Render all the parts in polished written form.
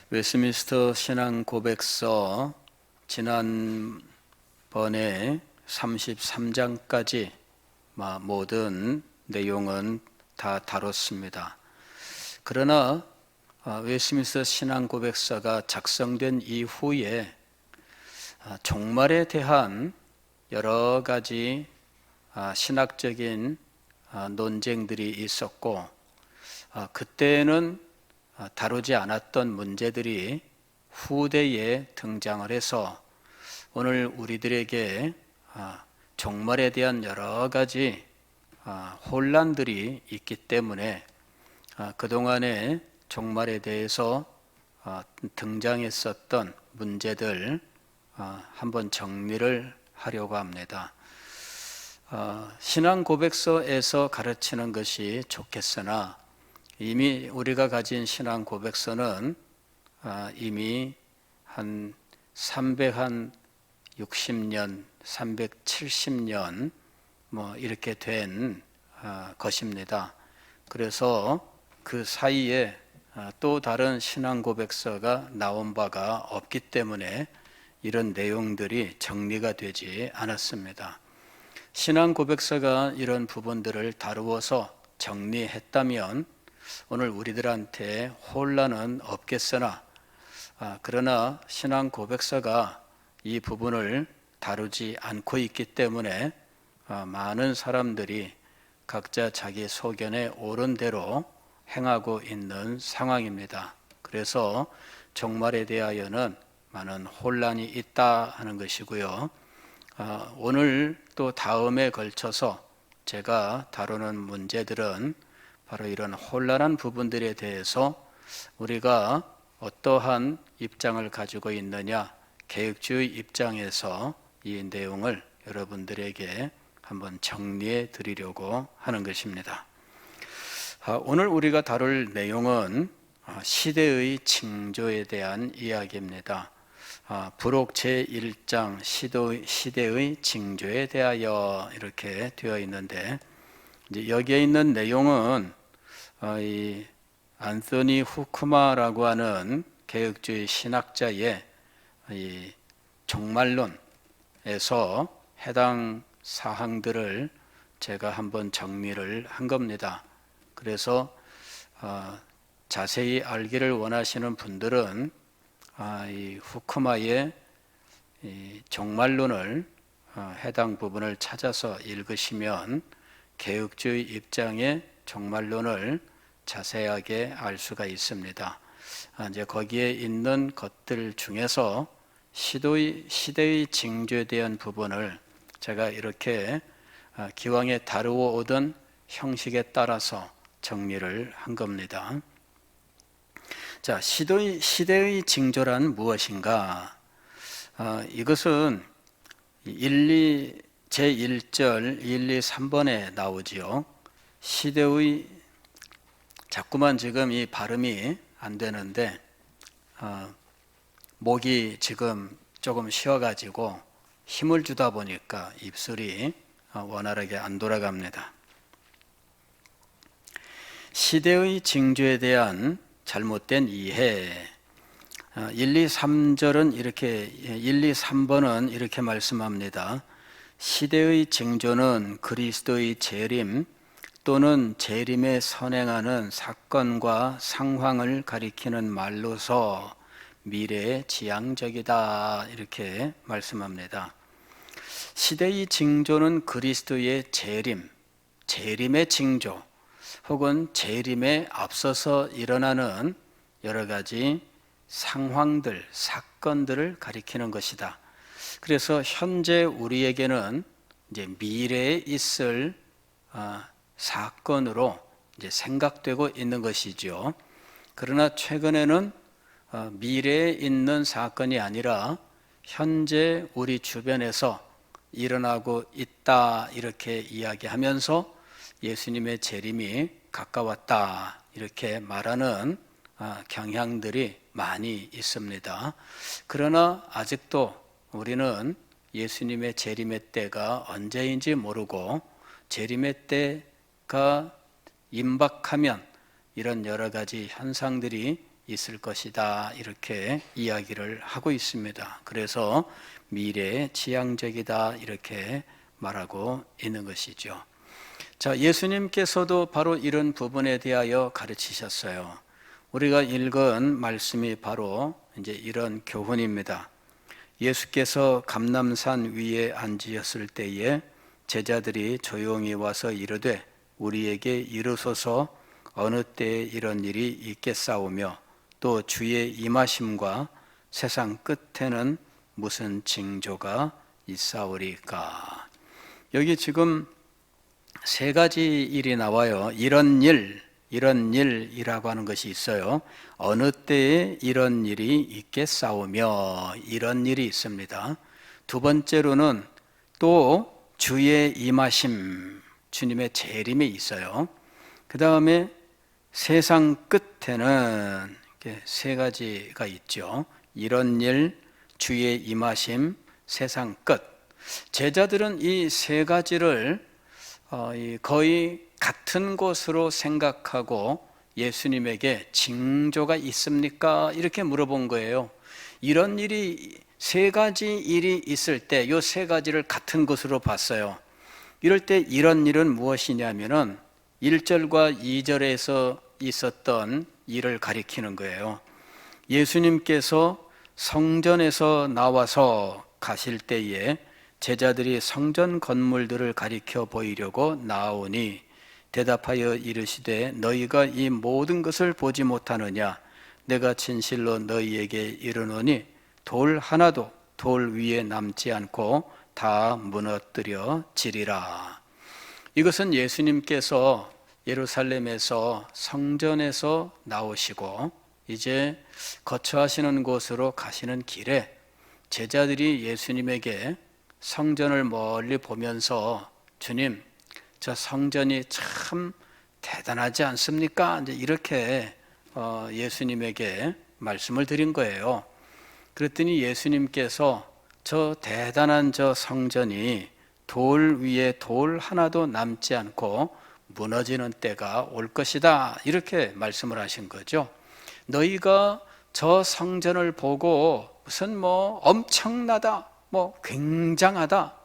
웨스민스터 신앙 고백서 지난번에 33장까지 모든 내용은 다 다뤘습니다. 그러나 웨스민스터 신앙 고백서가 작성된 이후에 종말에 대한 여러 가지 신학적인 논쟁들이 있었고, 그때는 다루지 않았던 문제들이 후대에 등장을 해서 오늘 우리들에게 종말에 대한 여러 가지 혼란들이 있기 때문에 그동안에 종말에 대해서 등장했었던 문제들 한번 정리를 하려고 합니다. 신앙 고백서에서 가르치는 것이 좋겠으나 이미 우리가 가진 신앙 고백서는 이미 한 360년, 370년 이렇게 된 것입니다. 그래서 그 사이에 또 다른 신앙 고백서가 나온 바가 없기 때문에 이런 내용들이 정리가 되지 않았습니다. 신앙 고백서가 이런 부분들을 다루어서 정리했다면 오늘 우리들한테 혼란은 없겠으나 그러나 신앙 고백서가 이 부분을 다루지 않고 있기 때문에 많은 사람들이 각자 자기 소견에 옳은 대로 행하고 있는 상황입니다. 그래서 종말에 대하여는 많은 혼란이 있다 하는 것이고요. 오늘 또 다음에 걸쳐서 제가 다루는 문제들은 바로 이런 혼란한 부분들에 대해서 우리가 어떠한 입장을 가지고 있느냐, 개혁주의 입장에서 이 내용을 여러분들에게 한번 정리해 드리려고 하는 것입니다. 오늘 우리가 다룰 내용은 시대의 징조에 대한 이야기입니다. 부록 제1장 시대의 징조에 대하여 이렇게 되어 있는데, 이제 여기에 있는 내용은 이 안토니 후크마라고 하는 개혁주의 신학자의 이 종말론에서 해당 사항들을 제가 한번 정리를 한 겁니다. 그래서 자세히 알기를 원하시는 분들은 이 후크마의 이 종말론을 해당 부분을 찾아서 읽으시면 개혁주의 입장의 종말론을 자세하게 알 수가 있습니다. 이제 거기에 있는 것들 중에서 시대의 징조에 대한 부분을 제가 이렇게 기왕에 다루어 오던 형식에 따라서 정리를 한 겁니다. 자, 시대의 징조란 무엇인가? 이것은 제1절 1, 2, 3번에 나오지요. 시대의, 자꾸만 지금 이 발음이 안 되는데 목이 지금 조금 쉬어가지고 힘을 주다 보니까 입술이 원활하게 안 돌아갑니다. 시대의 징조에 대한 잘못된 이해. 1, 2, 3절은 이렇게, 1, 2, 3번은 이렇게 말씀합니다. 시대의 징조는 그리스도의 재림 또는 재림에 선행하는 사건과 상황을 가리키는 말로서 미래의 지향적이다, 이렇게 말씀합니다. 시대의 징조는 그리스도의 재림의 징조, 혹은 재림에 앞서서 일어나는 여러 가지 상황들, 사건들을 가리키는 것이다. 그래서 현재 우리에게는 이제 미래에 있을 사건으로 이제 생각되고 있는 것이죠. 그러나 최근에는 미래에 있는 사건이 아니라 현재 우리 주변에서 일어나고 있다, 이렇게 이야기하면서 예수님의 재림이 가까웠다, 이렇게 말하는 경향들이 많이 있습니다. 그러나 아직도 우리는 예수님의 재림의 때가 언제인지 모르고 재림의 때가 임박하면 이런 여러 가지 현상들이 있을 것이다, 이렇게 이야기를 하고 있습니다. 그래서 미래 지향적이다, 이렇게 말하고 있는 것이죠. 자, 예수님께서도 바로 이런 부분에 대하여 가르치셨어요. 우리가 읽은 말씀이 바로 이제 이런 교훈입니다. 예수께서 감람산 위에 앉으셨을 때에 제자들이 조용히 와서 이르되 우리에게 이르소서 어느 때에 이런 일이 있겠사오며 또 주의 임하심과 세상 끝에는 무슨 징조가 있사오리까. 여기 지금 세 가지 일이 나와요. 이런 일이라고 하는 것이 있어요. 어느 때에 이런 일이 있겠사오며, 이런 일이 있습니다. 두 번째로는 또 주의 임하심, 주님의 재림이 있어요. 그 다음에 세상 끝에는 이렇게 세 가지가 있죠. 이런 일, 주의 임하심, 세상 끝. 제자들은 이 세 가지를 거의 같은 것으로 생각하고 예수님에게 징조가 있습니까? 이렇게 물어본 거예요. 이런 일이 세 가지 일이 있을 때 이 세 가지를 같은 것으로 봤어요. 이럴 때 이런 일은 무엇이냐면은 1절과 2절에서 있었던 일을 가리키는 거예요. 예수님께서 성전에서 나와서 가실 때에 제자들이 성전 건물들을 가리켜 보이려고 나오니 대답하여 이르시되 너희가 이 모든 것을 보지 못하느냐? 내가 진실로 너희에게 이르노니 돌 하나도 돌 위에 남지 않고 다 무너뜨려 지리라. 이것은 예수님께서 예루살렘에서 성전에서 나오시고 이제 거처하시는 곳으로 가시는 길에 제자들이 예수님에게 성전을 멀리 보면서 주님, 저 성전이 참 대단하지 않습니까? 이제 이렇게 예수님에게 말씀을 드린 거예요. 그랬더니 예수님께서 저 대단한 저 성전이 돌 위에 돌 하나도 남지 않고 무너지는 때가 올 것이다, 이렇게 말씀을 하신 거죠. 너희가 저 성전을 보고 무슨 엄청나다, 굉장하다,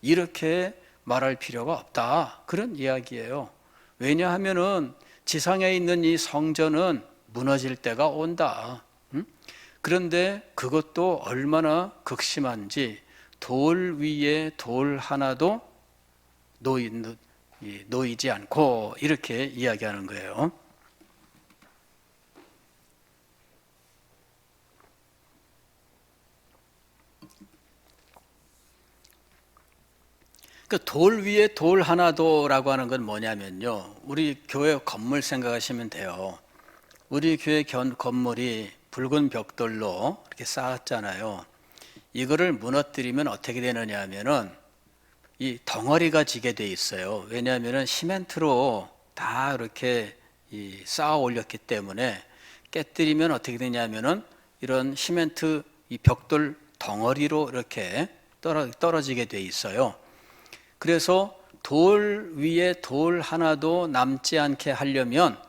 이렇게 말할 필요가 없다, 그런 이야기예요. 왜냐하면은 지상에 있는 이 성전은 무너질 때가 온다. 그런데 그것도 얼마나 극심한지 돌 위에 돌 하나도 놓이지 않고, 이렇게 이야기하는 거예요. 돌 위에 돌 하나도라고 하는 건 뭐냐면요, 우리 교회 건물 생각하시면 돼요. 우리 교회 건물이 붉은 벽돌로 이렇게 쌓았잖아요. 이거를 무너뜨리면 어떻게 되느냐 하면은 이 덩어리가 지게 돼 있어요. 왜냐하면은 시멘트로 다 이렇게 쌓아 올렸기 때문에 깨뜨리면 어떻게 되냐면은 이런 시멘트 이 벽돌 덩어리로 이렇게 떨어지게 돼 있어요. 그래서 돌 위에 돌 하나도 남지 않게 하려면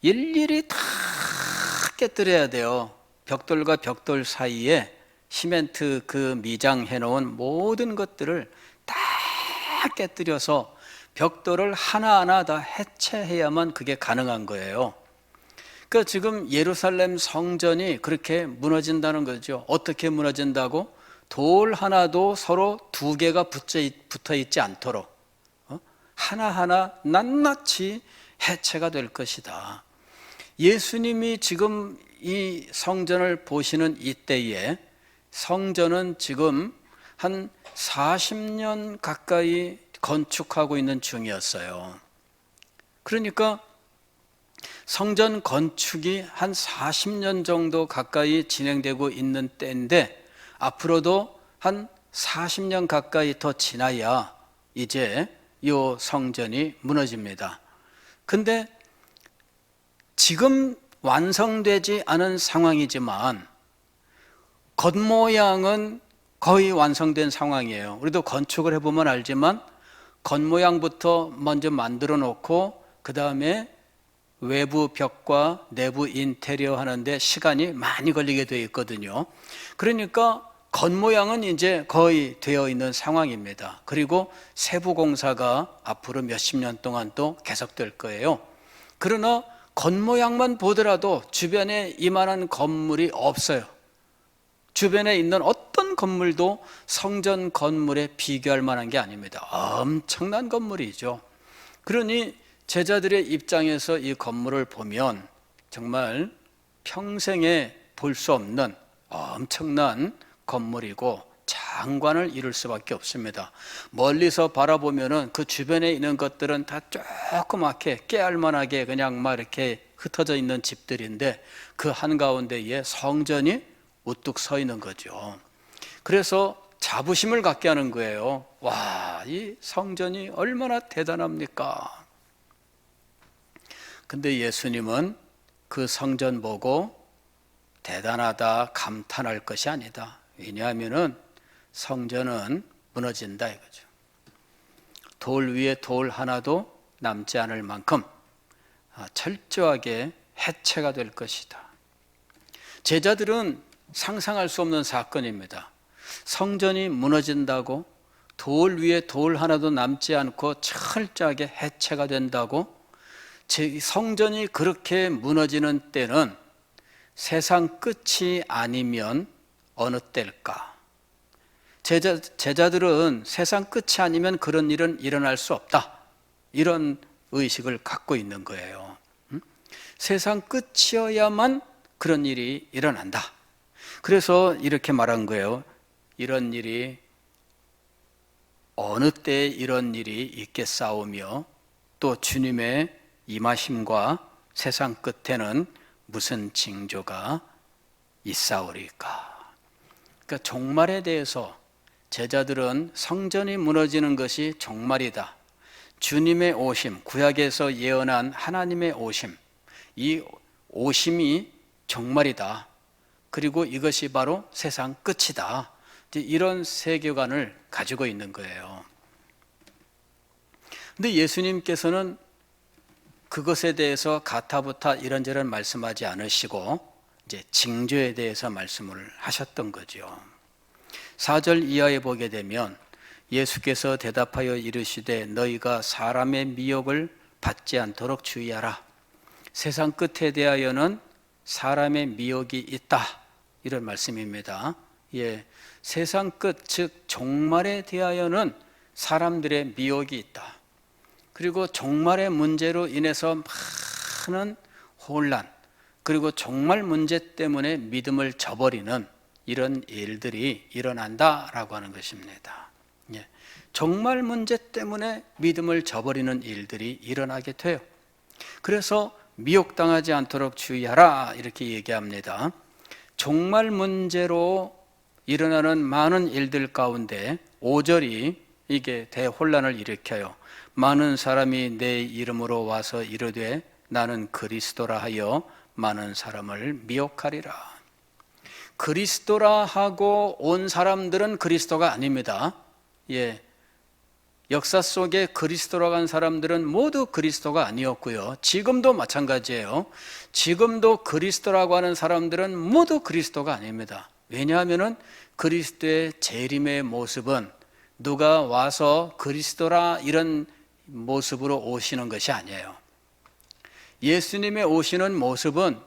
일일이 다 깨뜨려야 돼요. 벽돌과 벽돌 사이에 시멘트 그 미장해 놓은 모든 것들을 다 깨뜨려서 벽돌을 하나하나 다 해체해야만 그게 가능한 거예요. 그러니까 지금 예루살렘 성전이 그렇게 무너진다는 거죠. 어떻게 무너진다고? 돌 하나도 서로 두 개가 붙어 있지 않도록 하나하나 낱낱이 해체가 될 것이다. 예수님이 지금 이 성전을 보시는 이때에 성전은 지금 한 40년 가까이 건축하고 있는 중이었어요. 그러니까 성전 건축이 한 40년 정도 가까이 진행되고 있는 때인데 앞으로도 한 40년 가까이 더 지나야 이제 이 성전이 무너집니다. 근데 지금 완성되지 않은 상황이지만 겉모양은 거의 완성된 상황이에요. 우리도 건축을 해보면 알지만 겉모양부터 먼저 만들어 놓고 그 다음에 외부 벽과 내부 인테리어 하는데 시간이 많이 걸리게 되어 있거든요. 그러니까 겉모양은 이제 거의 되어 있는 상황입니다. 그리고 세부 공사가 앞으로 몇십 년 동안 또 계속될 거예요. 그러나 겉모양만 보더라도 주변에 이만한 건물이 없어요. 주변에 있는 어떤 건물도 성전 건물에 비교할 만한 게 아닙니다. 엄청난 건물이죠. 그러니 제자들의 입장에서 이 건물을 보면 정말 평생에 볼 수 없는 엄청난 건물이고 장관을 이룰 수밖에 없습니다. 멀리서 바라보면은 그 주변에 있는 것들은 다 조그맣게 깨알만하게 그냥 막 이렇게 흩어져 있는 집들인데 그 한가운데에 성전이 우뚝 서 있는 거죠. 그래서 자부심을 갖게 하는 거예요. 와, 이 성전이 얼마나 대단합니까? 근데 예수님은 그 성전 보고 대단하다 감탄할 것이 아니다. 왜냐하면은 성전은 무너진다 이거죠. 돌 위에 돌 하나도 남지 않을 만큼 철저하게 해체가 될 것이다. 제자들은 상상할 수 없는 사건입니다. 성전이 무너진다고, 돌 위에 돌 하나도 남지 않고 철저하게 해체가 된다고. 성전이 그렇게 무너지는 때는 세상 끝이 아니면 어느 때일까? 제자들은 세상 끝이 아니면 그런 일은 일어날 수 없다, 이런 의식을 갖고 있는 거예요. 세상 끝이어야만 그런 일이 일어난다. 그래서 이렇게 말한 거예요. 이런 일이 어느 때에 이런 일이 있겠사오며 또 주님의 임하심과 세상 끝에는 무슨 징조가 있사오리까? 그러니까 종말에 대해서 제자들은 성전이 무너지는 것이 종말이다, 주님의 오심, 구약에서 예언한 하나님의 오심, 이 오심이 종말이다, 그리고 이것이 바로 세상 끝이다, 이런 세계관을 가지고 있는 거예요. 근데 예수님께서는 그것에 대해서 가타부타 이런저런 말씀하지 않으시고 이제 징조에 대해서 말씀을 하셨던 거죠. 4절 이하에 보게 되면 예수께서 대답하여 이르시되 너희가 사람의 미혹을 받지 않도록 주의하라. 세상 끝에 대하여는 사람의 미혹이 있다, 이런 말씀입니다. 세상 끝, 즉 종말에 대하여는 사람들의 미혹이 있다. 그리고 종말의 문제로 인해서 많은 혼란, 그리고 종말 문제 때문에 믿음을 저버리는 이런 일들이 일어난다라고 하는 것입니다. 종말 문제 때문에 믿음을 저버리는 일들이 일어나게 돼요. 그래서 미혹당하지 않도록 주의하라, 이렇게 얘기합니다. 종말 문제로 일어나는 많은 일들 가운데 5절이 이게 대혼란을 일으켜요. 많은 사람이 내 이름으로 와서 이르되 나는 그리스도라 하여 많은 사람을 미혹하리라. 그리스도라 하고 온 사람들은 그리스도가 아닙니다. 역사 속에 그리스도라고 한 사람들은 모두 그리스도가 아니었고요. 지금도 마찬가지예요. 지금도 그리스도라고 하는 사람들은 모두 그리스도가 아닙니다. 왜냐하면 그리스도의 재림의 모습은 누가 와서 그리스도라 이런 모습으로 오시는 것이 아니에요. 예수님의 오시는 모습은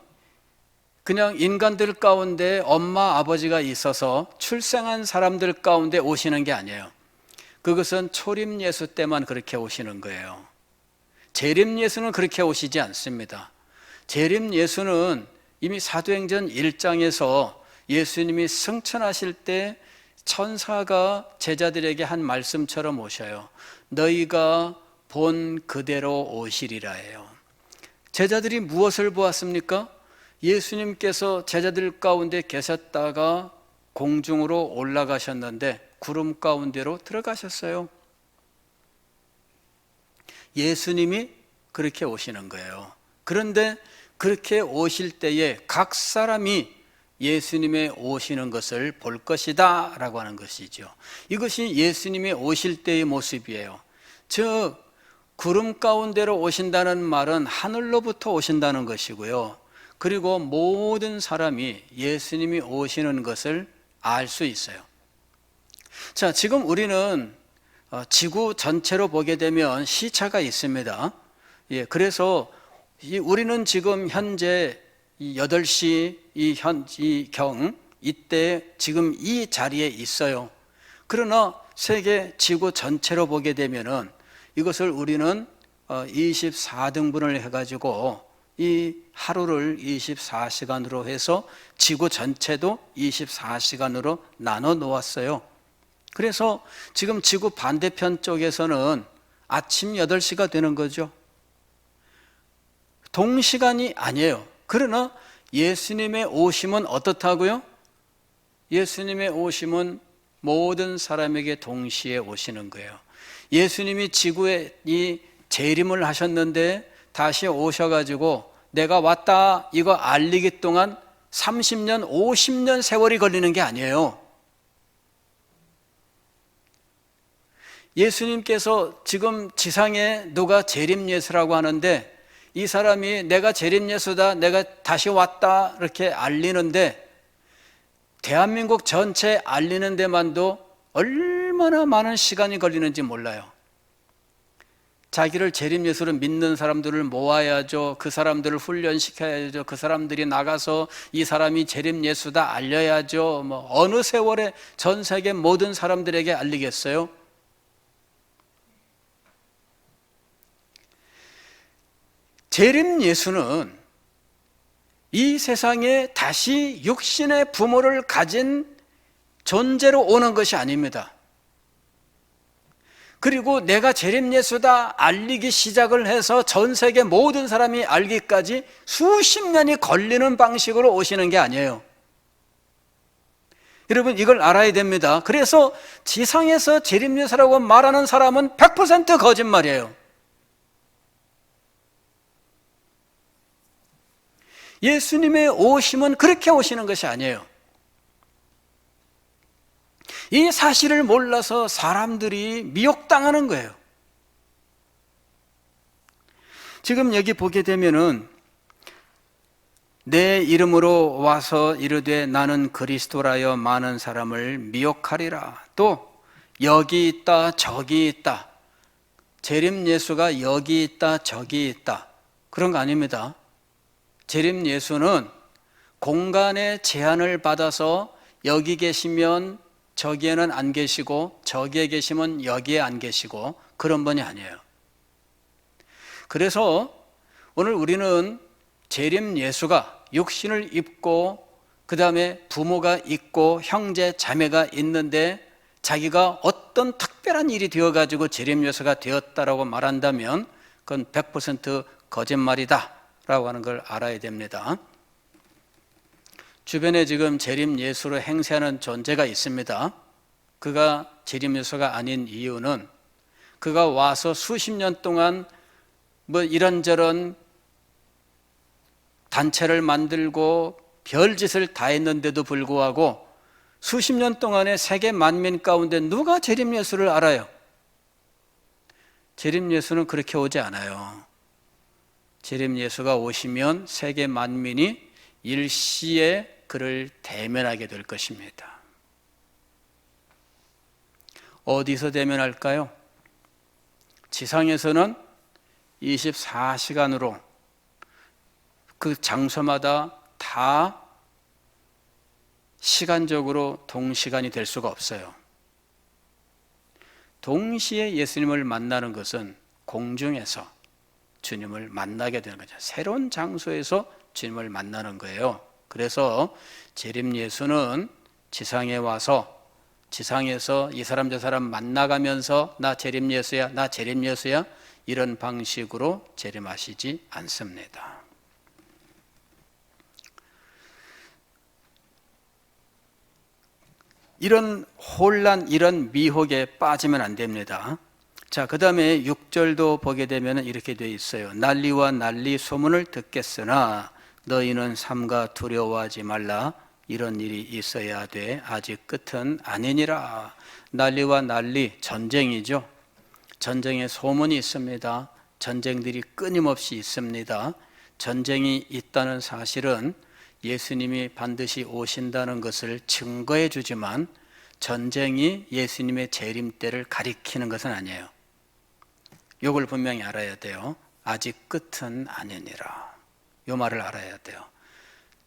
그냥 인간들 가운데 엄마 아버지가 있어서 출생한 사람들 가운데 오시는 게 아니에요. 그것은 초림 예수 때만 그렇게 오시는 거예요. 재림 예수는 그렇게 오시지 않습니다. 재림 예수는 이미 사도행전 1장에서 예수님이 승천하실 때 천사가 제자들에게 한 말씀처럼 오셔요. 너희가 본 그대로 오시리라 해요. 제자들이 무엇을 보았습니까? 예수님께서 제자들 가운데 계셨다가 공중으로 올라가셨는데 구름 가운데로 들어가셨어요. 예수님이 그렇게 오시는 거예요. 그런데 그렇게 오실 때에 각 사람이 예수님의 오시는 것을 볼 것이다 라고 하는 것이죠. 이것이 예수님의 오실 때의 모습이에요. 즉 구름 가운데로 오신다는 말은 하늘로부터 오신다는 것이고요. 그리고 모든 사람이 예수님이 오시는 것을 알 수 있어요. 자, 지금 우리는 지구 전체로 보게 되면 시차가 있습니다. 예, 그래서 우리는 지금 현재 8시 이때 지금 이 자리에 있어요. 그러나 세계 지구 전체로 보게 되면은 이것을 우리는 24등분을 해가지고 이 하루를 24시간으로 해서 지구 전체도 24시간으로 나눠 놓았어요. 그래서 지금 지구 반대편 쪽에서는 아침 8시가 되는 거죠. 동시간이 아니에요. 그러나 예수님의 오심은 어떻다고요? 예수님의 오심은 모든 사람에게 동시에 오시는 거예요. 예수님이 지구에 재림을 하셨는데 다시 오셔가지고 내가 왔다 이거 알리기 동안 30년, 50년 세월이 걸리는 게 아니에요. 예수님께서 지금 지상에 누가 재림 예수라고 하는데 이 사람이 내가 재림 예수다, 내가 다시 왔다 이렇게 알리는데 대한민국 전체 알리는 데만도 얼마나 많은 시간이 걸리는지 몰라요. 자기를 재림 예수를 믿는 사람들을 모아야죠. 그 사람들을 훈련시켜야죠. 그 사람들이 나가서 이 사람이 재림 예수다 알려야죠. 어느 세월에 전 세계 모든 사람들에게 알리겠어요? 재림 예수는 이 세상에 다시 육신의 부모를 가진 존재로 오는 것이 아닙니다. 그리고 내가 재림 예수다 알리기 시작을 해서 전 세계 모든 사람이 알기까지 수십 년이 걸리는 방식으로 오시는 게 아니에요. 여러분 이걸 알아야 됩니다. 그래서 지상에서 재림 예수라고 말하는 사람은 100% 거짓말이에요. 예수님의 오심은 그렇게 오시는 것이 아니에요. 이 사실을 몰라서 사람들이 미혹당하는 거예요. 지금 여기 보게 되면은 내 이름으로 와서 이르되 나는 그리스도라여 많은 사람을 미혹하리라. 또 여기 있다 저기 있다. 재림 예수가 여기 있다 저기 있다. 그런 거 아닙니다. 재림 예수는 공간의 제한을 받아서 여기 계시면 저기에는 안 계시고 저기에 계시면 여기에 안 계시고 그런 분이 아니에요. 그래서 오늘 우리는 재림 예수가 육신을 입고 그 다음에 부모가 있고 형제 자매가 있는데 자기가 어떤 특별한 일이 되어가지고 재림 예수가 되었다라고 말한다면 그건 100% 거짓말이다 라고 하는 걸 알아야 됩니다. 주변에 지금 재림 예수로 행세하는 존재가 있습니다. 그가 재림 예수가 아닌 이유는 그가 와서 수십 년 동안 이런저런 단체를 만들고 별짓을 다 했는데도 불구하고 수십 년 동안의 세계 만민 가운데 누가 재림 예수를 알아요? 재림 예수는 그렇게 오지 않아요. 재림 예수가 오시면 세계 만민이 일시에 그를 대면하게 될 것입니다. 어디서 대면할까요? 지상에서는 24시간으로 그 장소마다 다 시간적으로 동시간이 될 수가 없어요. 동시에 예수님을 만나는 것은 공중에서 주님을 만나게 되는 거죠. 새로운 장소에서 주님을 만나는 거예요. 그래서 재림 예수는 지상에 와서 지상에서 이 사람 저 사람 만나가면서 나 재림 예수야, 나 재림 예수야 이런 방식으로 재림하시지 않습니다. 이런 혼란, 이런 미혹에 빠지면 안 됩니다. 자, 그 다음에 6절도 보게 되면 이렇게 되어 있어요. 난리와 난리 소문을 듣겠으나 너희는 삼가 두려워하지 말라. 이런 일이 있어야 돼. 아직 끝은 아니니라. 난리와 난리, 전쟁이죠. 전쟁의 소문이 있습니다. 전쟁들이 끊임없이 있습니다. 전쟁이 있다는 사실은 예수님이 반드시 오신다는 것을 증거해 주지만 전쟁이 예수님의 재림 때를 가리키는 것은 아니에요. 이걸 분명히 알아야 돼요. 아직 끝은 아니니라. 이 말을 알아야 돼요.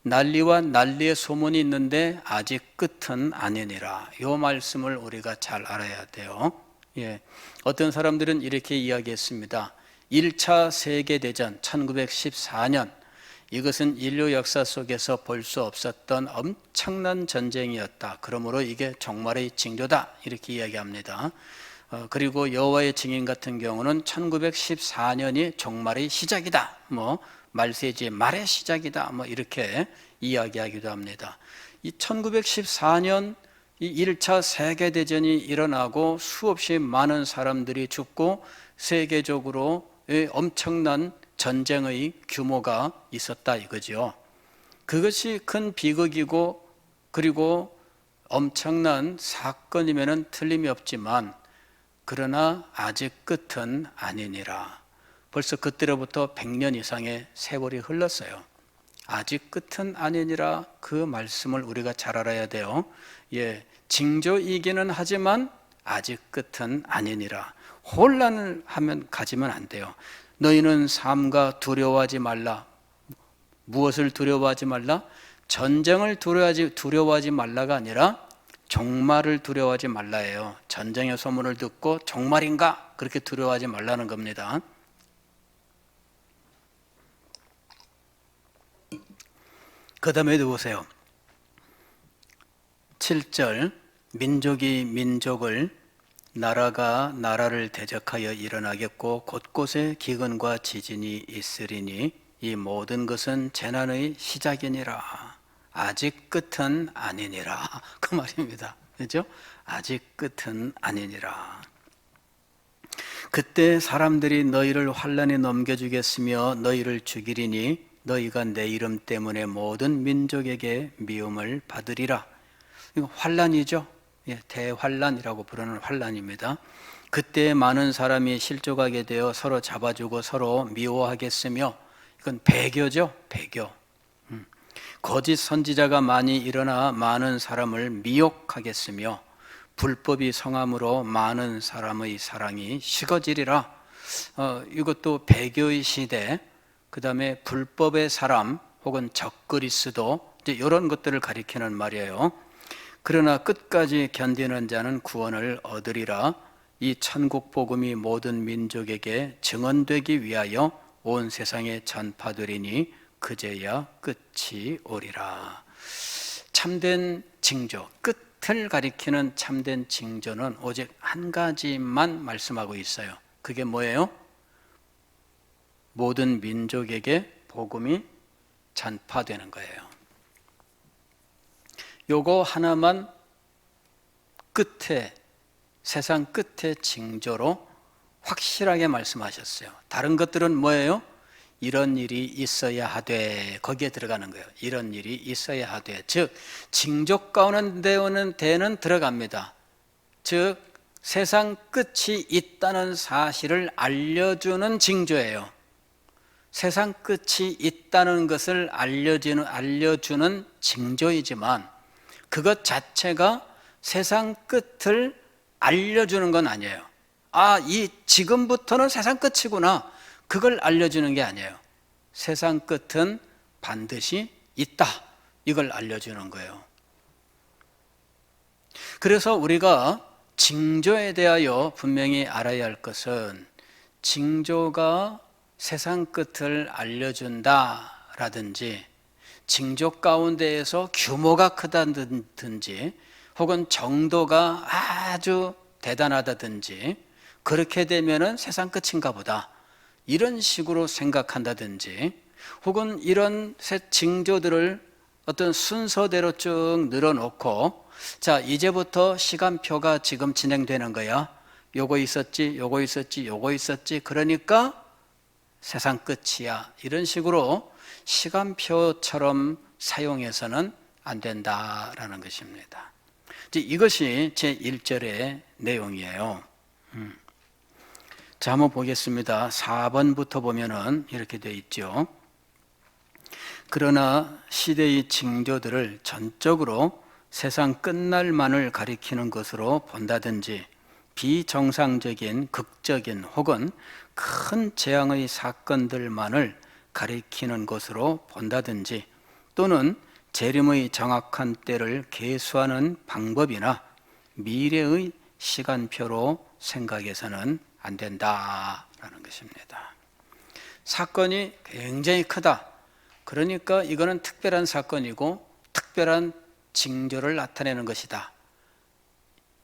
난리와 난리의 소문이 있는데 아직 끝은 아니니라. 이 말씀을 우리가 잘 알아야 돼요. 예. 어떤 사람들은 이렇게 이야기했습니다. 1차 세계대전 1914년, 이것은 인류 역사 속에서 볼 수 없었던 엄청난 전쟁이었다. 그러므로 이게 종말의 징조다. 이렇게 이야기합니다. 그리고 여호와의 증인 같은 경우는 1914년이 종말의 시작이다. 말세지 말의 시작이다. 이렇게 이야기하기도 합니다. 이 1914년 이 1차 세계대전이 일어나고 수없이 많은 사람들이 죽고 세계적으로 엄청난 전쟁의 규모가 있었다 이거죠. 그것이 큰 비극이고 그리고 엄청난 사건이면은 틀림이 없지만 그러나 아직 끝은 아니니라. 벌써 그때로부터 100년 이상의 세월이 흘렀어요. 아직 끝은 아니니라. 그 말씀을 우리가 잘 알아야 돼요. 예, 징조이기는 하지만 아직 끝은 아니니라. 혼란을 하면 가지면 안 돼요. 너희는 삼가 두려워하지 말라. 무엇을 두려워하지 말라? 전쟁을 두려워하지 말라가 아니라 종말을 두려워하지 말라예요. 전쟁의 소문을 듣고 종말인가? 그렇게 두려워하지 말라는 겁니다. 그 다음에 보세요. 7절 민족이 민족을 나라가 나라를 대적하여 일어나겠고 곳곳에 기근과 지진이 있으리니 이 모든 것은 재난의 시작이니라. 아직 끝은 아니니라. 그 말입니다. 그렇죠? 아직 끝은 아니니라. 그때 사람들이 너희를 환난에 넘겨주겠으며 너희를 죽이리니 너희가 내 이름 때문에 모든 민족에게 미움을 받으리라. 이거 환난이죠. 예, 대환난이라고 부르는 환난입니다. 그때 많은 사람이 실족하게 되어 서로 잡아주고 서로 미워하겠으며 이건 배교죠. 배교. 거짓 선지자가 많이 일어나 많은 사람을 미혹하겠으며 불법이 성함으로 많은 사람의 사랑이 식어지리라. 이것도 배교의 시대, 그 다음에 불법의 사람 혹은 적그리스도 이제 이런 것들을 가리키는 말이에요. 그러나 끝까지 견디는 자는 구원을 얻으리라. 이 천국 복음이 모든 민족에게 증언되기 위하여 온 세상에 전파되리니 그제야 끝이 오리라. 참된 징조, 끝을 가리키는 참된 징조는 오직 한 가지만 말씀하고 있어요. 그게 뭐예요? 모든 민족에게 복음이 전파되는 거예요. 요거 하나만 끝에, 세상 끝의 징조로 확실하게 말씀하셨어요. 다른 것들은 뭐예요? 이런 일이 있어야 하되, 거기에 들어가는 거예요. 이런 일이 있어야 하되, 즉 징조 가운데는 들어갑니다. 즉 세상 끝이 있다는 사실을 알려주는 징조예요. 세상 끝이 있다는 것을 알려주는 징조이지만 그것 자체가 세상 끝을 알려주는 건 아니에요. 이 지금부터는 세상 끝이구나. 그걸 알려주는 게 아니에요. 세상 끝은 반드시 있다. 이걸 알려주는 거예요. 그래서 우리가 징조에 대하여 분명히 알아야 할 것은 징조가 세상 끝을 알려준다라든지 징조 가운데에서 규모가 크다든지 혹은 정도가 아주 대단하다든지 그렇게 되면은 세상 끝인가 보다 이런 식으로 생각한다든지 혹은 이런 징조들을 어떤 순서대로 쭉 늘어놓고 자 이제부터 시간표가 지금 진행되는 거야. 요거 있었지 요거 있었지 요거 있었지 그러니까 세상 끝이야. 이런 식으로 시간표처럼 사용해서는 안 된다라는 것입니다. 이것이 제1절의 내용이에요. 자, 한번 보겠습니다. 4번부터 보면은 이렇게 되어 있죠. 그러나 시대의 징조들을 전적으로 세상 끝날만을 가리키는 것으로 본다든지 비정상적인 극적인 혹은 큰 재앙의 사건들만을 가리키는 것으로 본다든지 또는 재림의 정확한 때를 계수하는 방법이나 미래의 시간표로 생각해서는 안 된다라는 것입니다. 사건이 굉장히 크다. 그러니까 이거는 특별한 사건이고 특별한 징조를 나타내는 것이다.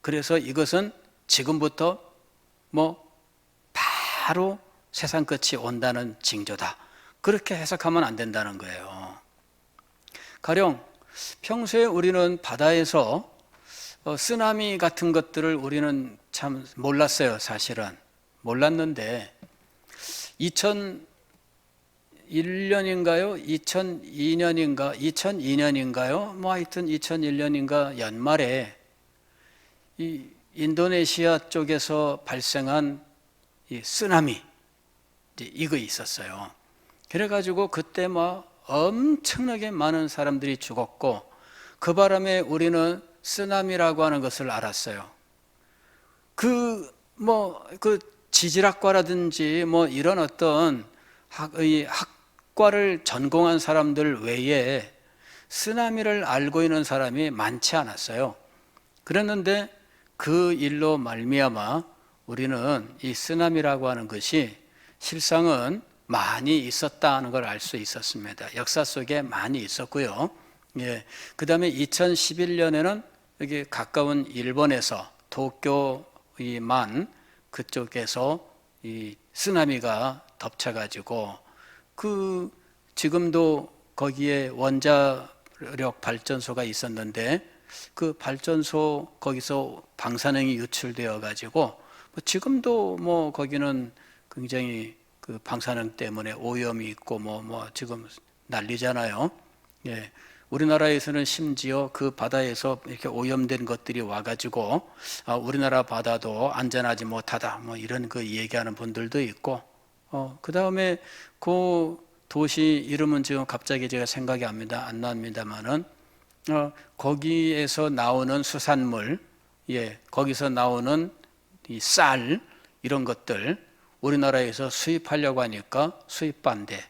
그래서 이것은 지금부터 바로 세상 끝이 온다는 징조다. 그렇게 해석하면 안 된다는 거예요. 가령 평소에 우리는 바다에서 쓰나미 같은 것들을 우리는 참 몰랐어요. 사실은 몰랐는데 2001년인가요? 2002년인가요? 하여튼 2001년인가 연말에 이 인도네시아 쪽에서 발생한 이 쓰나미 이거 있었어요. 그래가지고 그때 엄청나게 많은 사람들이 죽었고 그 바람에 우리는 쓰나미라고 하는 것을 알았어요. 그 지질학과라든지 이런 어떤 학과를 전공한 사람들 외에 쓰나미를 알고 있는 사람이 많지 않았어요. 그랬는데 그 일로 말미암아 우리는 이 쓰나미라고 하는 것이 실상은 많이 있었다는 걸 알 수 있었습니다. 역사 속에 많이 있었고요. 예. 그 다음에 2011년에는 여기 가까운 일본에서 도쿄만 그쪽에서 이 쓰나미가 덮쳐가지고 지금도 거기에 원자력 발전소가 있었는데 그 발전소 거기서 방사능이 유출되어 가지고 지금도 거기는 굉장히 그 방사능 때문에 오염이 있고 지금 난리잖아요. 예. 우리나라에서는 심지어 그 바다에서 이렇게 오염된 것들이 와가지고 우리나라 바다도 안전하지 못하다 이런 그 얘기하는 분들도 있고 그 다음에 그 도시 이름은 지금 갑자기 제가 생각이 안 납니다만은 거기에서 나오는 수산물, 거기서 나오는 이 쌀 이런 것들 우리나라에서 수입하려고 하니까 수입 반대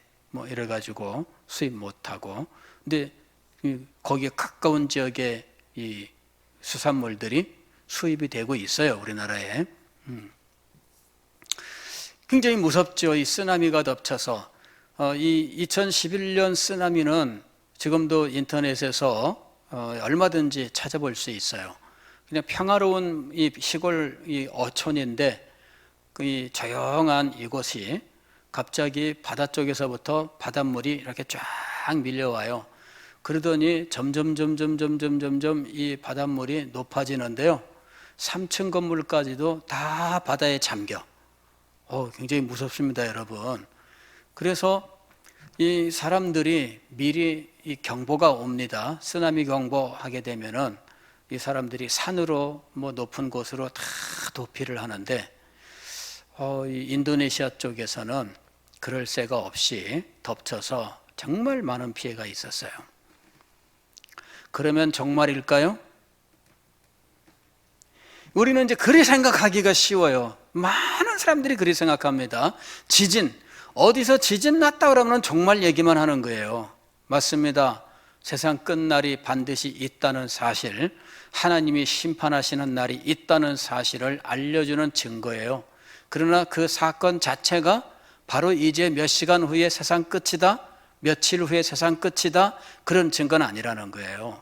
이래 가지고 수입 못하고 근데 거기에 가까운 지역에 이 수산물들이 수입이 되고 있어요. 우리나라에. 굉장히 무섭죠. 이 쓰나미가 덮쳐서 이 2011년 쓰나미는 지금도 인터넷에서 얼마든지 찾아볼 수 있어요. 그냥 평화로운 이 시골 이 어촌인데 이 조용한 이곳이 갑자기 바다 쪽에서부터 바닷물이 이렇게 쫙 밀려와요. 그러더니 점점 이 바닷물이 높아지는데요. 3층 건물까지도 다 바다에 잠겨. 굉장히 무섭습니다, 여러분. 그래서 이 사람들이 미리 이 경보가 옵니다. 쓰나미 경보하게 되면은 이 사람들이 산으로 높은 곳으로 다 도피를 하는데 이 인도네시아 쪽에서는 그럴 새가 없이 덮쳐서 정말 많은 피해가 있었어요. 그러면 정말일까요? 우리는 이제 그리 생각하기가 쉬워요. 많은 사람들이 그리 생각합니다. 어디서 지진 났다 그러면 정말 얘기만 하는 거예요. 맞습니다. 세상 끝날이 반드시 있다는 사실, 하나님이 심판하시는 날이 있다는 사실을 알려주는 증거예요. 그러나 그 사건 자체가 바로 이제 몇 시간 후에 세상 끝이다, 며칠 후에 세상 끝이다, 그런 증거는 아니라는 거예요.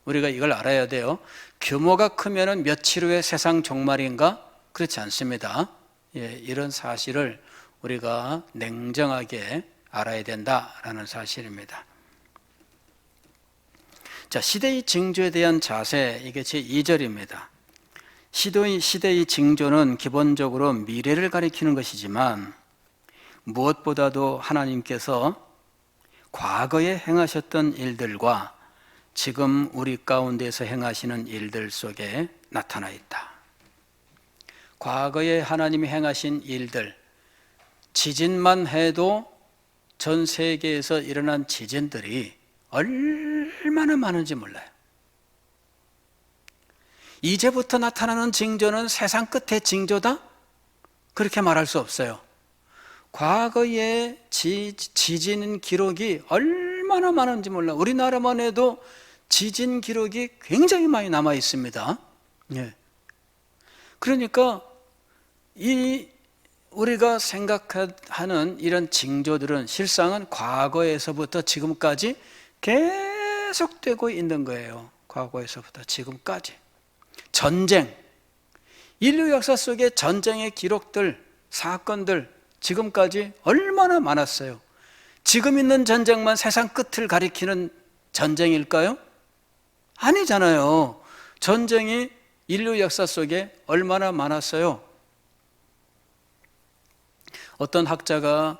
우리가 이걸 알아야 돼요. 규모가 크면은 며칠 후에 세상 종말인가? 그렇지 않습니다. 이런 사실을 우리가 냉정하게 알아야 된다라는 사실입니다. 자, 시대의 징조에 대한 자세, 이게 제2절입니다. 시대의 징조는 기본적으로 미래를 가리키는 것이지만 무엇보다도 하나님께서 과거에 행하셨던 일들과 지금 우리 가운데서 행하시는 일들 속에 나타나 있다. 과거에 하나님이 행하신 일들, 지진만 해도 전 세계에서 일어난 지진들이 얼마나 많은지 몰라요. 이제부터 나타나는 징조는 세상 끝의 징조다? 그렇게 말할 수 없어요. 과거의 지진 기록이 얼마나 많은지 몰라. 우리나라만 해도 지진 기록이 굉장히 많이 남아 있습니다. 예. 그러니까 우리가 생각하는 이런 징조들은 실상은 과거에서부터 지금까지 계속되고 있는 거예요. 과거에서부터 지금까지. 전쟁, 인류 역사 속의 전쟁의 기록들, 사건들 지금까지 얼마나 많았어요. 지금 있는 전쟁만 세상 끝을 가리키는 전쟁일까요? 아니잖아요. 전쟁이 인류 역사 속에 얼마나 많았어요. 어떤 학자가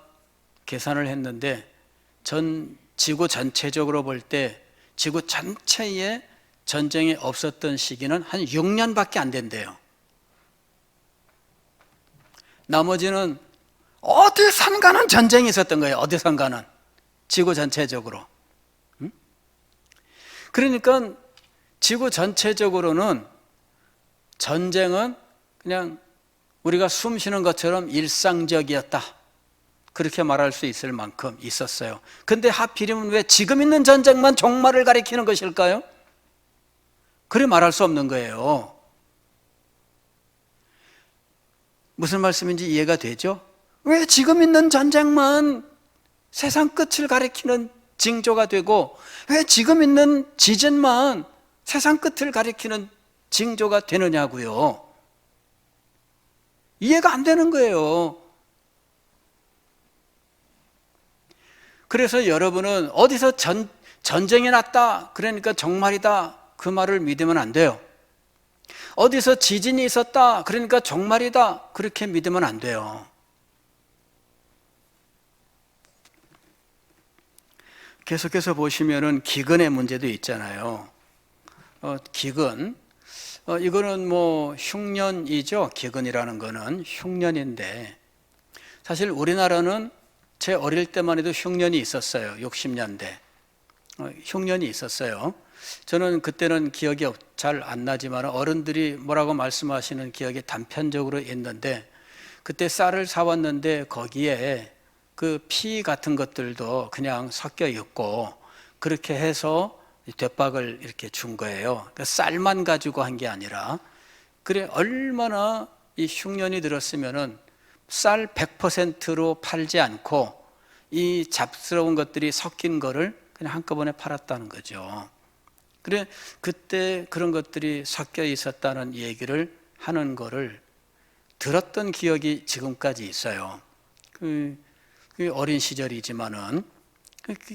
계산을 했는데 지구 전체적으로 볼 때 지구 전체에 전쟁이 없었던 시기는 한 6년밖에 안 된대요. 나머지는 어디선가는 전쟁이 있었던 거예요. 어디선가는. 지구 전체적으로. 그러니까 지구 전체적으로는 전쟁은 그냥 우리가 숨 쉬는 것처럼 일상적이었다. 그렇게 말할 수 있을 만큼 있었어요. 근데 하필이면 왜 지금 있는 전쟁만 종말을 가리키는 것일까요? 그래 말할 수 없는 거예요. 무슨 말씀인지 이해가 되죠? 왜 지금 있는 전쟁만 세상 끝을 가리키는 징조가 되고 왜 지금 있는 지진만 세상 끝을 가리키는 징조가 되느냐고요. 이해가 안 되는 거예요. 그래서 여러분은 어디서 전쟁이 났다 그러니까 종말이다 그 말을 믿으면 안 돼요. 어디서 지진이 있었다 그러니까 종말이다 그렇게 믿으면 안 돼요. 계속해서 보시면은 기근의 문제도 있잖아요. 기근, 이거는 뭐 흉년이죠. 기근이라는 거는 흉년인데 사실 우리나라는 제 어릴 때만 해도 흉년이 있었어요. 60년대 흉년이 있었어요. 저는 그때는 기억이 잘 안 나지만 어른들이 뭐라고 말씀하시는 기억이 단편적으로 있는데 그때 쌀을 사왔는데 거기에 그 피 같은 것들도 그냥 섞여 있고 그렇게 해서 대박을 이렇게 준 거예요. 그러니까 쌀만 가지고 한 게 아니라 그래 얼마나 이 흉년이 들었으면은 쌀 100%로 팔지 않고 이 잡스러운 것들이 섞인 거를 그냥 한꺼번에 팔았다는 거죠. 그래 그때 그런 것들이 섞여 있었다는 얘기를 하는 거를 들었던 기억이 지금까지 있어요. 그 어린 시절이지만은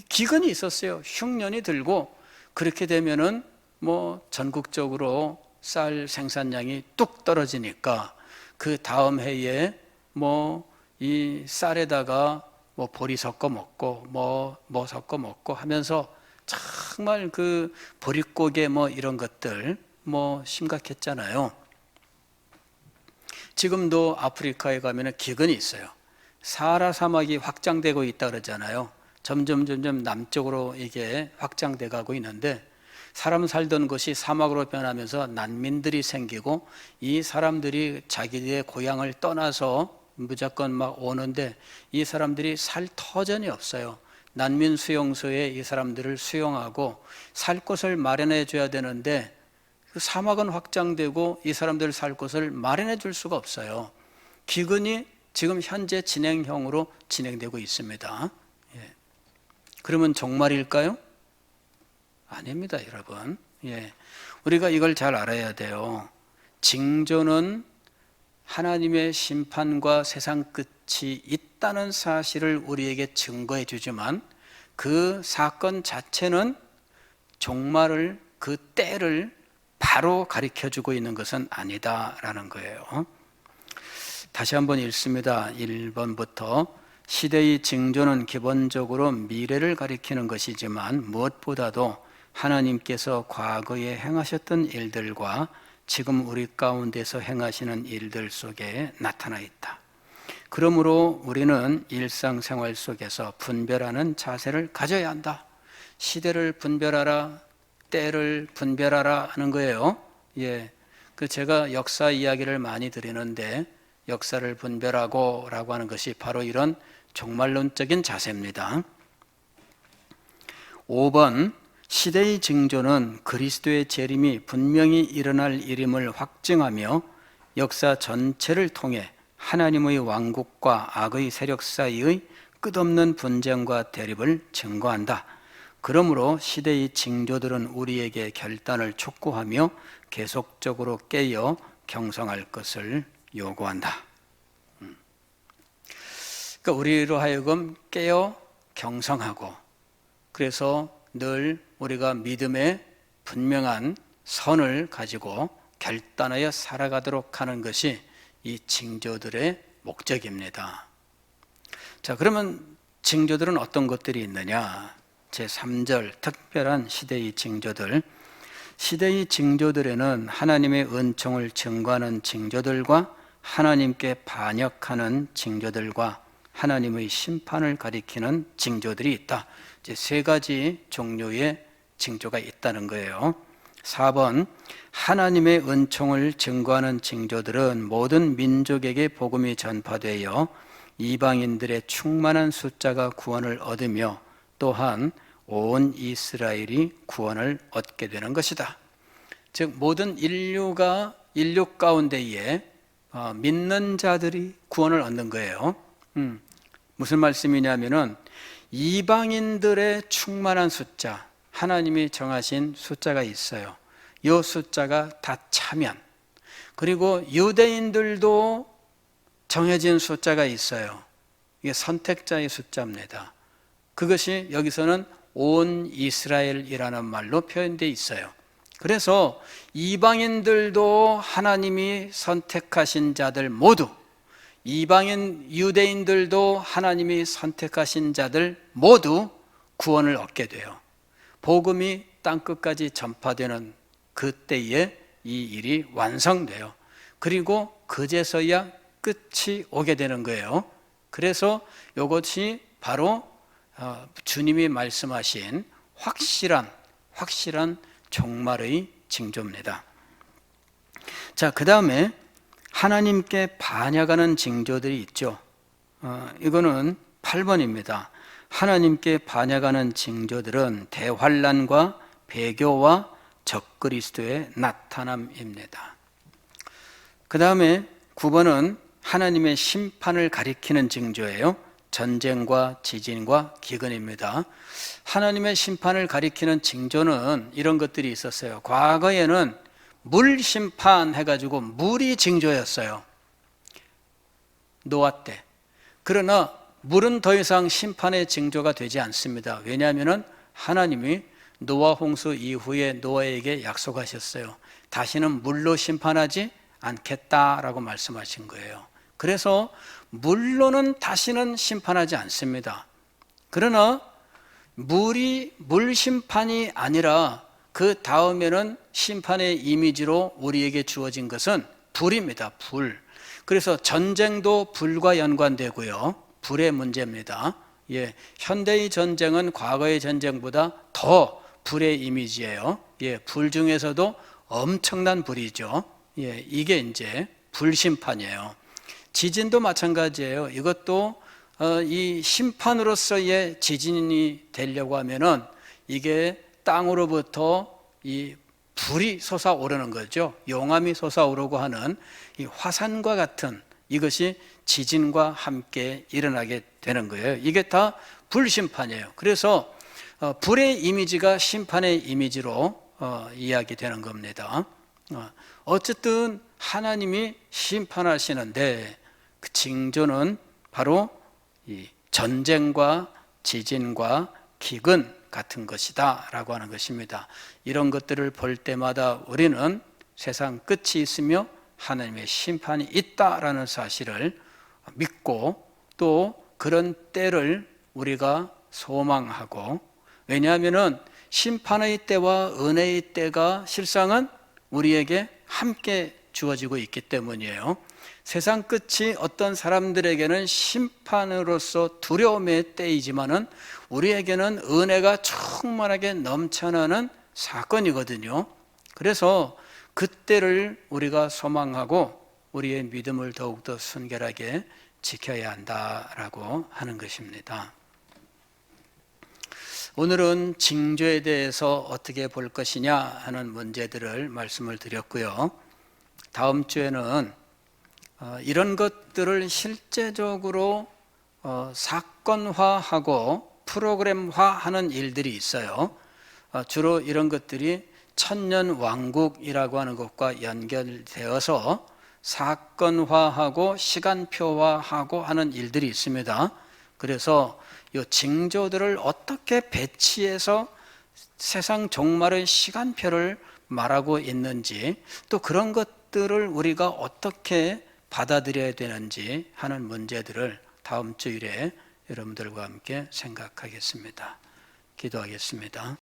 기근이 있었어요. 흉년이 들고 그렇게 되면은 뭐 전국적으로 쌀 생산량이 뚝 떨어지니까 그 다음 해에 뭐 이 쌀에다가 뭐 보리 섞어 먹고 뭐 섞어 먹고 하면서 정말 그 보릿고개 뭐 이런 것들 뭐 심각했잖아요. 지금도 아프리카에 가면은 기근이 있어요. 사하라 사막이 확장되고 있다 그러잖아요. 점점 남쪽으로 이게 확장돼 가고 있는데 사람 살던 곳이 사막으로 변하면서 난민들이 생기고 이 사람들이 자기들의 고향을 떠나서 무조건 막 오는데 이 사람들이 살 터전이 없어요. 난민 수용소에 이 사람들을 수용하고 살 곳을 마련해 줘야 되는데 그 사막은 확장되고 이 사람들 살 곳을 마련해 줄 수가 없어요. 기근이 지금 현재 진행형으로 진행되고 있습니다. 예. 그러면 종말일까요? 아닙니다, 여러분. 예. 우리가 이걸 잘 알아야 돼요. 징조는 하나님의 심판과 세상 끝이 있다는 사실을 우리에게 증거해 주지만 그 사건 자체는 종말을 그 때를 바로 가르쳐 주고 있는 것은 아니다라는 거예요. 다시 한번 읽습니다. 1번부터 시대의 징조는 기본적으로 미래를 가리키는 것이지만 무엇보다도 하나님께서 과거에 행하셨던 일들과 지금 우리 가운데서 행하시는 일들 속에 나타나 있다. 그러므로 우리는 일상생활 속에서 분별하는 자세를 가져야 한다. 시대를 분별하라, 때를 분별하라 하는 거예요. 제가 역사 이야기를 많이 드리는데 역사를 분별하고 라고 하는 것이 바로 이런 종말론적인 자세입니다. 5번, 시대의 징조는 그리스도의 재림이 분명히 일어날 일임을 확증하며 역사 전체를 통해 하나님의 왕국과 악의 세력 사이의 끝없는 분쟁과 대립을 증거한다. 그러므로 시대의 징조들은 우리에게 결단을 촉구하며 계속적으로 깨어 경성할 것을 요구한다. 그러니까 우리로 하여금 깨어 경성하고, 그래서 늘 우리가 믿음의 분명한 선을 가지고 결단하여 살아가도록 하는 것이 이 징조들의 목적입니다. 자, 그러면 징조들은 어떤 것들이 있느냐? 제3절 특별한 시대의 징조들. 시대의 징조들에는 하나님의 은총을 증거하는 징조들과 하나님께 반역하는 징조들과 하나님의 심판을 가리키는 징조들이 있다. 이제 세 가지 종류의 징조가 있다는 거예요. 4번, 하나님의 은총을 증거하는 징조들은 모든 민족에게 복음이 전파되어 이방인들의 충만한 숫자가 구원을 얻으며 또한 온 이스라엘이 구원을 얻게 되는 것이다. 즉 모든 인류 가운데에 믿는 자들이 구원을 얻는 거예요. 무슨 말씀이냐면은 이방인들의 충만한 숫자, 하나님이 정하신 숫자가 있어요. 이 숫자가 다 차면, 그리고 유대인들도 정해진 숫자가 있어요. 이게 선택자의 숫자입니다. 그것이 여기서는 온 이스라엘이라는 말로 표현되어 있어요. 그래서 이방인들도 하나님이 선택하신 자들 모두, 이방인 유대인들도 하나님이 선택하신 자들 모두 구원을 얻게 돼요. 복음이 땅끝까지 전파되는 그때에 이 일이 완성돼요. 그리고 그제서야 끝이 오게 되는 거예요. 그래서 이것이 바로 주님이 말씀하신 확실한 종말의 징조입니다. 자, 그 다음에 하나님께 반역하는 징조들이 있죠. 이거는 8번입니다. 하나님께 반역하는 징조들은 대환란과 배교와 적그리스도의 나타남입니다. 그 다음에 9번은 하나님의 심판을 가리키는 징조예요. 전쟁과 지진과 기근입니다. 하나님의 심판을 가리키는 징조는 이런 것들이 있었어요. 과거에는 물 심판 해가지고 물이 징조였어요. 노아 때. 그러나 물은 더 이상 심판의 징조가 되지 않습니다. 왜냐하면 하나님이 노아 홍수 이후에 노아에게 약속하셨어요. 다시는 물로 심판하지 않겠다라고 말씀하신 거예요. 그래서 물로는 다시는 심판하지 않습니다. 그러나 물 심판이 아니라 그 다음에는 심판의 이미지로 우리에게 주어진 것은 불입니다. 불. 그래서 전쟁도 불과 연관되고요. 불의 문제입니다. 현대의 전쟁은 과거의 전쟁보다 더 불의 이미지예요. 불 중에서도 엄청난 불이죠. 이게 이제 불심판이에요. 지진도 마찬가지예요. 이것도 이 심판으로서의 지진이 되려고 하면은 이게 땅으로부터 이 불이 솟아오르는 거죠. 용암이 솟아오르고 하는 이 화산과 같은 이것이 지진과 함께 일어나게 되는 거예요. 이게 다 불심판이에요. 그래서 불의 이미지가 심판의 이미지로 이야기되는 겁니다. 어쨌든 하나님이 심판하시는데 그 징조는 바로 이 전쟁과 지진과 기근 같은 것이다 라고 하는 것입니다. 이런 것들을 볼 때마다 우리는 세상 끝이 있으며 하나님의 심판이 있다라는 사실을 믿고 또 그런 때를 우리가 소망하고, 왜냐하면 심판의 때와 은혜의 때가 실상은 우리에게 함께 주어지고 있기 때문이에요. 세상 끝이 어떤 사람들에게는 심판으로서 두려움의 때이지만은 우리에게는 은혜가 충만하게 넘쳐나는 사건이거든요. 그래서 그때를 우리가 소망하고 우리의 믿음을 더욱더 순결하게 지켜야 한다라고 하는 것입니다. 오늘은 징조에 대해서 어떻게 볼 것이냐 하는 문제들을 말씀을 드렸고요. 다음 주에는 이런 것들을 실제적으로 사건화하고 프로그램화하는 일들이 있어요. 주로 이런 것들이 천년왕국이라고 하는 것과 연결되어서 사건화하고 시간표화하고 하는 일들이 있습니다. 그래서 이 징조들을 어떻게 배치해서 세상 종말의 시간표를 말하고 있는지, 또 그런 것들을 우리가 어떻게 받아들여야 되는지 하는 문제들을 다음 주일에 여러분들과 함께 생각하겠습니다. 기도하겠습니다.